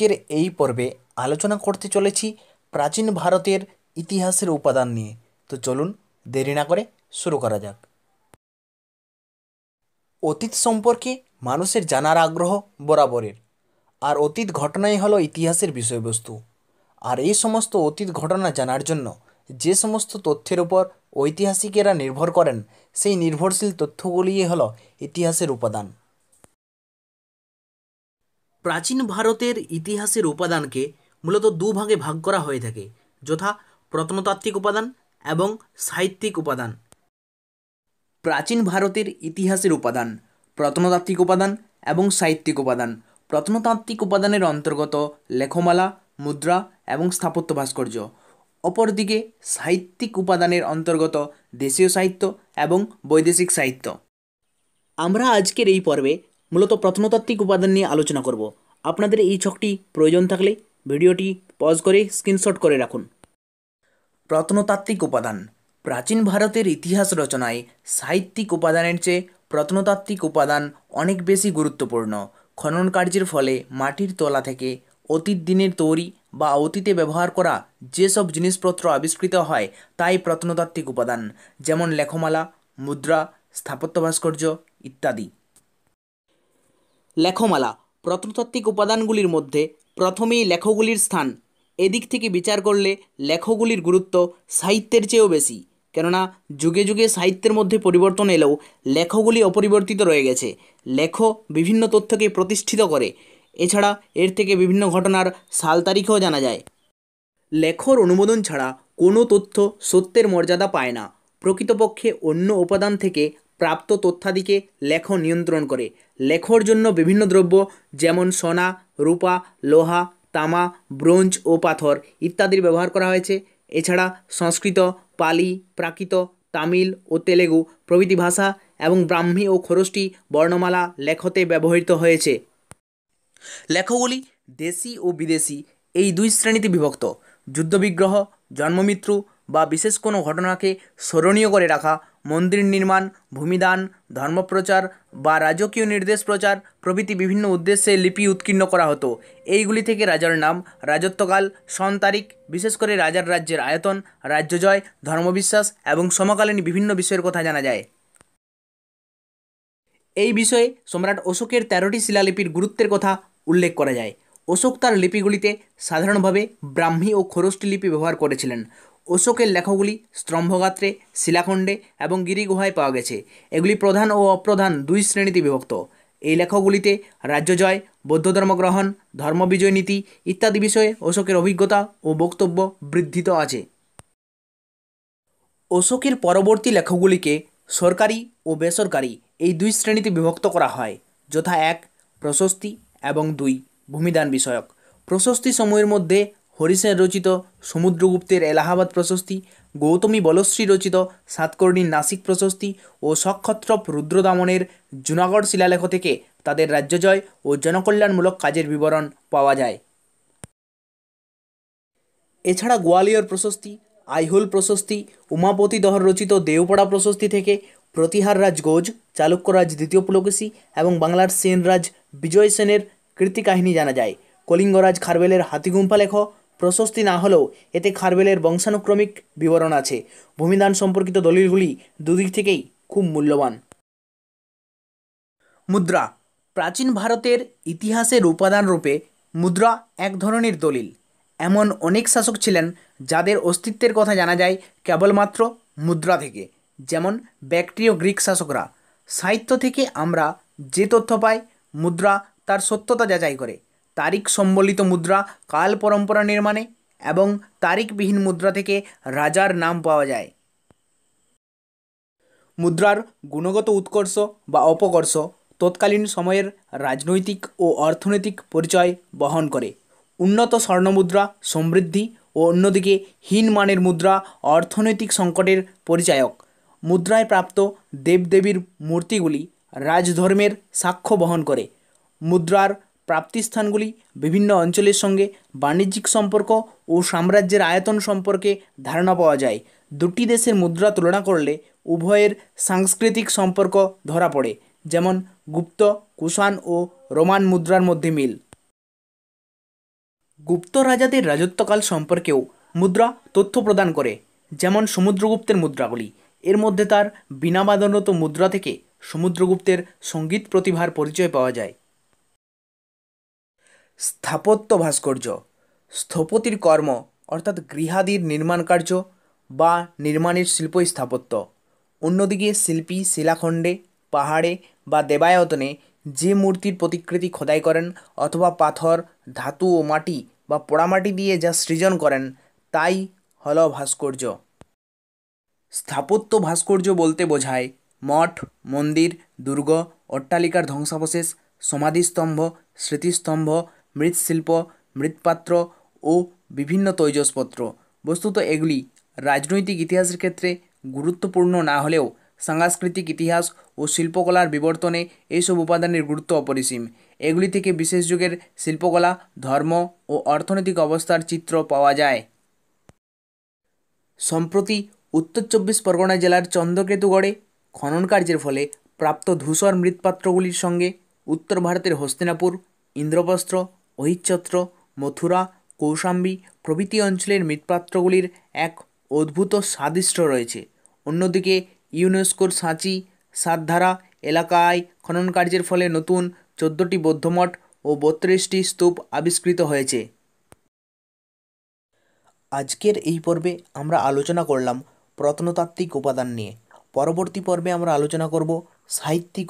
আজকের এই পর্বে আলোচনা করতে চলেছি প্রাচীন ভারতের ইতিহাসের উপাদান নিয়ে। তো চলুন দেরি না করে শুরু করা যাক। অতীত সম্পর্কে মানুষের জানার আগ্রহ বরাবরের, আর অতীত ঘটনাই হলো ইতিহাসের বিষয়বস্তু। আর এই সমস্ত অতীত ঘটনা জানার জন্য যে সমস্ত তথ্যের উপর ঐতিহাসিকেরা নির্ভর করেন, সেই নির্ভরশীল তথ্যগুলিই হলো ইতিহাসের উপাদান। প্রাচীন ভারতের ইতিহাসের উপাদানকে মূলত দুভাগে ভাগ করা হয়ে থাকে, যথা প্রত্নতাত্ত্বিক উপাদান এবং সাহিত্যিক উপাদান। প্রাচীন ভারতের ইতিহাসের উপাদান প্রত্নতাত্ত্বিক উপাদান এবং সাহিত্যিক উপাদান। প্রত্নতাত্ত্বিক উপাদানের অন্তর্গত লেখমালা, মুদ্রা এবং স্থাপত্য ভাস্কর্য। অপরদিকে সাহিত্যিক উপাদানের অন্তর্গত দেশীয় সাহিত্য এবং বৈদেশিক সাহিত্য। আমরা আজকের এই পর্বে মূলত প্রত্নতাত্ত্বিক উপাদান নিয়ে আলোচনা করব। আপনাদের এই ছকটি প্রয়োজন থাকলে ভিডিওটি পজ করে স্ক্রিনশট করে রাখুন। প্রত্নতাত্ত্বিক উপাদান প্রাচীন ভারতের ইতিহাস রচনায় সাহিত্যিক উপাদানের চেয়ে প্রত্নতাত্ত্বিক উপাদান অনেক বেশি গুরুত্বপূর্ণ। খনন কার্যের ফলে মাটির তলা থেকে অতীত দিনের তৈরি বা অতীতে ব্যবহার করা যেসব জিনিসপত্র আবিষ্কৃত হয় তাই প্রত্নতাত্ত্বিক উপাদান, যেমন লেখমালা, মুদ্রা, স্থাপত্য ভাস্কর্য ইত্যাদি। লেখমালা প্রত্নতাত্ত্বিক উপাদানগুলির মধ্যে প্রথমেই লেখগুলির স্থান। এদিক থেকে বিচার করলে লেখগুলির গুরুত্ব সাহিত্যের চেয়েও বেশি, কেননা যুগে যুগে সাহিত্যের মধ্যে পরিবর্তন এলেও লেখগুলি অপরিবর্তিত রয়ে গেছে। লেখ বিভিন্ন তথ্যকে প্রতিষ্ঠিত করে। এছাড়া এর থেকে বিভিন্ন ঘটনার সাল তারিখও জানা যায়। লেখর অনুমোদন ছাড়া কোনো তথ্য সত্যের মর্যাদা পায় না। প্রকৃতপক্ষে অন্য উপাদান থেকে প্রাপ্ত তথ্যাদিকে লেখ নিয়ন্ত্রণ করে। লেখর জন্য বিভিন্ন দ্রব্য যেমন সোনা, রূপা, লোহা, তামা, ব্রোঞ্জ ও পাথর ইত্যাদির ব্যবহার করা হয়েছে। এছাড়া সংস্কৃত, পালি, প্রাকৃত, তামিল ও তেলেগু প্রভৃতি ভাষা এবং ব্রাহ্মী ও খরষ্টি বর্ণমালা লেখতে ব্যবহৃত হয়েছে। লেখগুলি দেশি ও বিদেশি এই দুই শ্রেণীতে বিভক্ত। যুদ্ধবিগ্রহ, জন্মমৃত্যু বা বিশেষ কোনো ঘটনাকে স্মরণীয় করে রাখা, মন্দির নির্মাণ, ভূমিদান, ধর্মপ্রচার বা রাজকীয় নির্দেশ প্রচার প্রভৃতি বিভিন্ন উদ্দেশ্যে লিপি উৎকীর্ণ করা হতো। এইগুলি থেকে রাজার নাম, রাজত্বকাল, সন তারিখ, বিশেষ করে রাজার রাজ্যের আয়তন, রাজ্যজয়, ধর্মবিশ্বাস এবং সমকালীন বিভিন্ন বিষয়ের কথা জানা যায়। এই বিষয়ে সম্রাট অশোকের 13টি শিলালিপির গুরুত্বের কথা উল্লেখ করা যায়। অশোক তার লিপিগুলিতে সাধারণভাবে ব্রাহ্মী ও খরষ্টি লিপি ব্যবহার করেছিলেন। অশোকের লেখগুলি স্তম্ভগাত্রে, শিলাখণ্ডে এবং গিরিগুহায় পাওয়া গেছে। এগুলি প্রধান ও অপ্রধান দুই শ্রেণীতে বিভক্ত। এই লেখগুলিতে রাজ্যজয়, বৌদ্ধ ধর্মগ্রহণ, ধর্মবিজয় নীতি ইত্যাদি বিষয়ে অশোকের অভিজ্ঞতা ও বক্তব্য বৃদ্ধিত আছে। অশোকের পরবর্তী লেখগুলিকে সরকারি ও বেসরকারি এই দুই শ্রেণীতে বিভক্ত করা হয়, যথা 1 প্রশস্তি এবং 2 ভূমিদান বিষয়ক। প্রশস্তি সময়ের মধ্যে হরিসেন রচিত সমুদ্রগুপ্তের এলাহাবাদ প্রশস্তি, গৌতমী বলশ্রী রচিত সাতকর্ণীর নাসিক প্রশস্তি ও সক্ষত্রপ রুদ্রদামনের জুনাগড় শিলালেখ থেকে তাদের রাজ্যজয় ও জনকল্যাণমূলক কাজের বিবরণ পাওয়া যায়। এছাড়া গোয়ালিয়র প্রশস্তি, আইহোল প্রশস্তি, উমাপতি দহর রচিত দেওপাড়া প্রশস্তি থেকে প্রতিহার রাজ গোজ, চালুক্যরাজ দ্বিতীয় পুলকেশী এবং বাংলার সেনরাজ বিজয় সেনের কীর্তিকাহিনী জানা যায়। কলিঙ্গরাজ খারবেলের হাতিগুম্ফা লেখ প্রশস্তি না হলেও এতে খারবেলের বংশানুক্রমিক বিবরণ আছে। ভূমিদান সম্পর্কিত দলিলগুলি দুদিক থেকেই খুব মূল্যবান। মুদ্রা প্রাচীন ভারতের ইতিহাসের উপাদান রূপে মুদ্রা এক ধরনের দলিল। এমন অনেক শাসক ছিলেন যাদের অস্তিত্বের কথা জানা যায় কেবলমাত্র মুদ্রা থেকে, যেমন ব্যাক্ট্রিয় গ্রিক শাসকরা। সাহিত্য থেকে আমরা যে তথ্য পাই, মুদ্রা তার সত্যতা যাচাই করে। তারিখ সম্বলিত মুদ্রা কাল পরম্পরা নির্মাণে এবং তারিখবিহীন মুদ্রা থেকে রাজার নাম পাওয়া যায়। মুদ্রার গুণগত উৎকর্ষ বা অপকর্ষ তৎকালীন সময়ের রাজনৈতিক ও অর্থনৈতিক পরিচয় বহন করে। উন্নত স্বর্ণমুদ্রা সমৃদ্ধি ও অন্যদিকে হীনমানের মুদ্রা অর্থনৈতিক সংকটের পরিচায়ক। মুদ্রায় প্রাপ্ত দেবদেবীর মূর্তিগুলি রাজধর্মের সাক্ষ্য বহন করে। মুদ্রার প্রাপ্তিস্থানগুলি বিভিন্ন অঞ্চলের সঙ্গে বাণিজ্যিক সম্পর্ক ও সাম্রাজ্যের আয়তন সম্পর্কে ধারণা পাওয়া যায়। দুটি দেশের মুদ্রা তুলনা করলে উভয়ের সাংস্কৃতিক সম্পর্ক ধরা পড়ে, যেমন গুপ্ত, কুষাণ ও রোমান মুদ্রার মধ্যে মিল। গুপ্ত রাজাদের রাজত্বকাল সম্পর্কেও মুদ্রা তথ্য প্রদান করে, যেমন সমুদ্রগুপ্তের মুদ্রাগুলি। এর মধ্যে তার বীণাবাদনরত মুদ্রা থেকে সমুদ্রগুপ্তের সঙ্গীত প্রতিভার পরিচয় পাওয়া যায়। স্থাপত্য ভাস্কর্য স্থপতির কর্ম, অর্থাৎ গৃহাদির নির্মাণ কার্য বা নির্মাণের শিল্পই স্থাপত্য। অন্যদিকে শিল্পী শিলাখণ্ডে, পাহাড়ে বা দেবায়তনে যে মূর্তির প্রতিকৃতি খোদাই করেন অথবা পাথর, ধাতু ও মাটি বা পোড়ামাটি দিয়ে যা সৃজন করেন তাই হলো ভাস্কর্য। স্থাপত্য ভাস্কর্য বলতে বোঝায় মঠ, মন্দির, দুর্গ, অট্টালিকার ধ্বংসাবশেষ, সমাধিস্তম্ভ, স্মৃতিস্তম্ভ, মৃৎশিল্প, মৃৎপাত্র ও বিভিন্ন তৈজসপত্র। বস্তুত এগুলি রাজনৈতিক ইতিহাসের ক্ষেত্রে গুরুত্বপূর্ণ না হলেও সাংস্কৃতিক ইতিহাস ও শিল্পকলার বিবর্তনে এইসব উপাদানের গুরুত্ব অপরিসীম। এগুলি থেকে বিশেষ যুগের শিল্পকলা, ধর্ম ও অর্থনৈতিক অবস্থার চিত্র পাওয়া যায়। সম্প্রতি উত্তর চব্বিশ পরগনা জেলার চন্দ্রকেতুগড়ে খনন কার্যের ফলে প্রাপ্ত ধূসর মৃৎপাত্রগুলির সঙ্গে উত্তর ভারতের হস্তিনাপুর, ইন্দ্রপ্রস্থ, অহিচ্ছত্র, মথুরা, কৌশাম্বী প্রভৃতি অঞ্চলের মৃৎপাত্রগুলির এক অদ্ভুত সাদৃশ্য রয়েছে। অন্যদিকে ইউনেস্কোর সাঁচি সাতধারা এলাকায় খনন কার্যের ফলে নতুন 14টি বৌদ্ধমঠ ও 32টি স্তূপ আবিষ্কৃত হয়েছে। আজকের এই পর্বে আমরা আলোচনা করলাম প্রত্নতাত্ত্বিক উপাদান নিয়ে। পরবর্তী পর্বে আমরা আলোচনা করব সাহিত্যিক